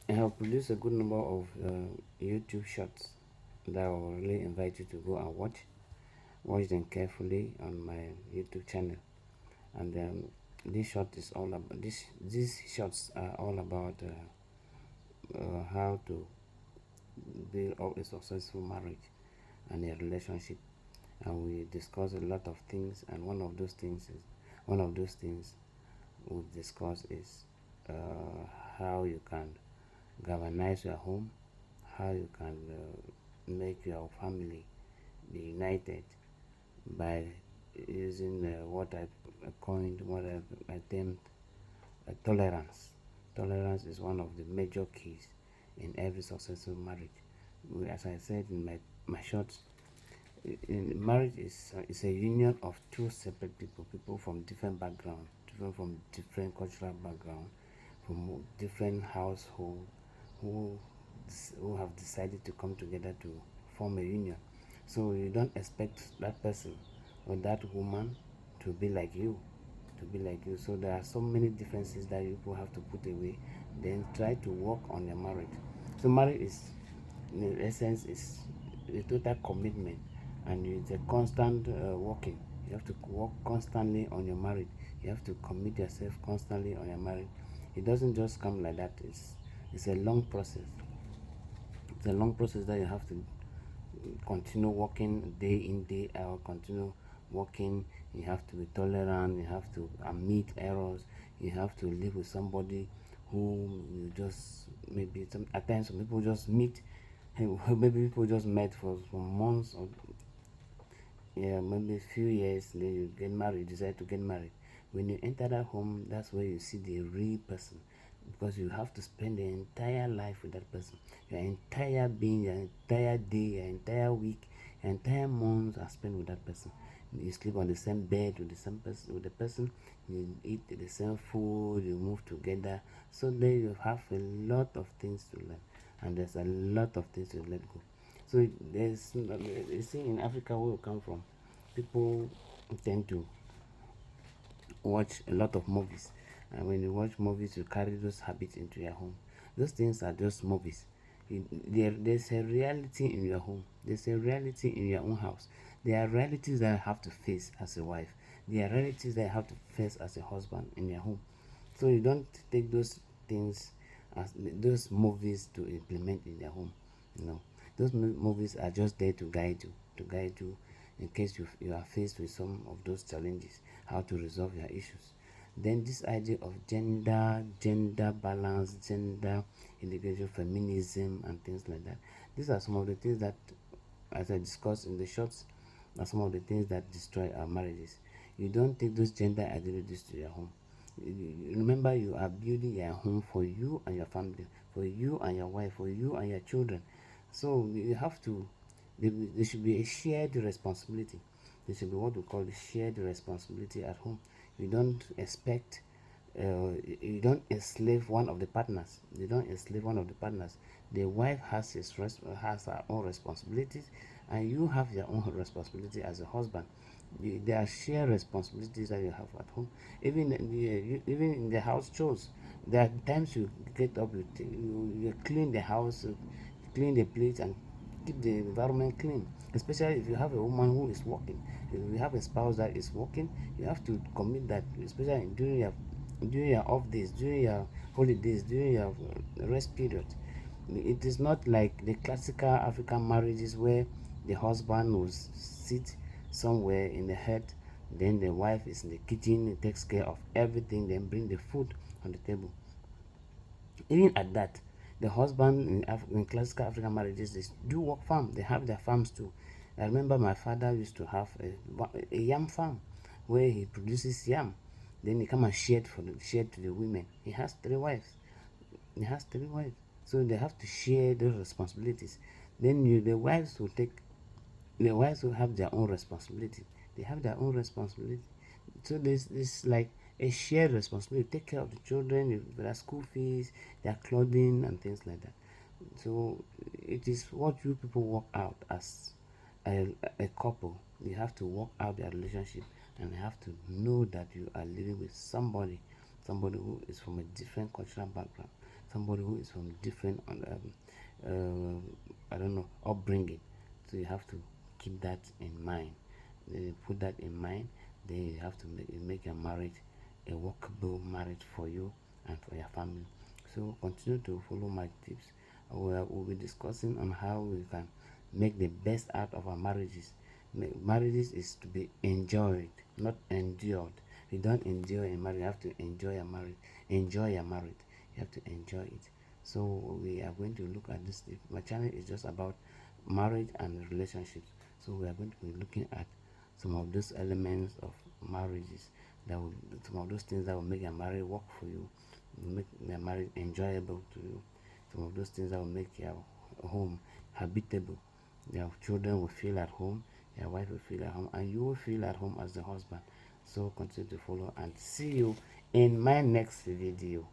I have produced a good number of YouTube shorts that I will really invite you to go and watch them carefully on my YouTube channel. And this short is all about these shorts are all about how to build up a successful marriage and a relationship. And we discuss a lot of things, and one of those things we discuss is how you can galvanize your home, how you can make your family be united by using what I coined, I termed tolerance. Tolerance is one of the major keys in every successful marriage. As I said in my shorts, marriage is a union of two separate people from different backgrounds, from different cultural background, from different household, who who have decided to come together to form a union. So you don't expect that person or that woman to be like you, So there are so many differences that you people have to put away. Then try to work on your marriage. So marriage is, in essence, is a total commitment, and it's a constant working. You have to work constantly on your marriage. You have to commit yourself constantly on your marriage. It doesn't just come like that. It's a long process. It's a long process that you have to continue working day in day out, continue working. You have to be tolerant, you have to admit errors, you have to live with somebody who you just, maybe some at times some people just meet, maybe people just met for months, or yeah, maybe a few years, then you get married, you decide to get married. When you enter that home, that's where you see the real person, because you have to spend the entire life with that person. Your entire being, your entire day, your entire week, your entire month are spent with that person. You sleep on the same bed with the same person, you eat the same food, you move together. So there you have a lot of things to learn, and there's a lot of things to let go. So there's, you see, in Africa where we come from, people tend to watch a lot of movies, and when you watch movies, you carry those habits into your home. Those things are just movies. There's a reality in your home. There's a reality in your own house. There are realities that I have to face as a wife. There are realities that I have to face as a husband in your home. So you don't take those things as those movies to implement in your home. You know, those movies are just there to guide you in case you are faced with some of those challenges, how to resolve your issues. Then this idea of gender balance, gender integration, feminism, and things like that. These are some of the things that, as I discussed in the shorts, are some of the things that destroy our marriages. You don't take those gender ideologies to your home. Remember, you are building your home for you and your family, for you and your wife, for you and your children. So you have to, there should be a shared responsibility. There should be what we call shared responsibility at home. You don't expect, you don't enslave one of the partners. You don't enslave one of the partners. The wife has her own responsibilities, and you have your own responsibility as a husband. There are shared responsibilities that you have at home. Even in the house chores, there are times you get up, you clean the house, clean the plates, and keep the environment clean. Especially if you have a woman who is working, if you have a spouse that is working, you have to commit that, especially during your off days, during your holidays, during your rest period. It is not like the classical African marriages where the husband will sit somewhere in the head, then the wife is in the kitchen, takes care of everything, then bring the food on the table. Even at that, the husband in classical African marriages, they do work farm. They have their farms too. I remember my father used to have a yam farm where he produces yam. Then he come and share to the women. He has three wives. He has three wives. So they have to share those responsibilities. Then the wives will have their own responsibility. They have their own responsibility. So there's this like a shared responsibility. Take care of the children, their school fees, their clothing, and things like that. So it is what you people work out as a couple. You have to work out their relationship, and you have to know that you are living with somebody who is from a different cultural background, somebody who is from different I don't know, upbringing. So you have to keep that in mind. Put that in mind. Then you have to make your marriage a workable marriage for you and for your family. So continue to follow my tips. We'll be discussing on how we can make the best out of our marriages. Marriages is to be enjoyed, not endured. You don't endure a marriage, you have to enjoy your marriage. Enjoy your marriage. You have to enjoy it. So we are going to look at this. My channel is just about marriage and relationships. So we are going to be looking at some of those elements of marriages, that will, some of those things that will make your marriage work for you, make your marriage enjoyable to you, some of those things that will make your home habitable. Your children will feel at home, your wife will feel at home, and you will feel at home as the husband. So continue to follow and see you in my next video.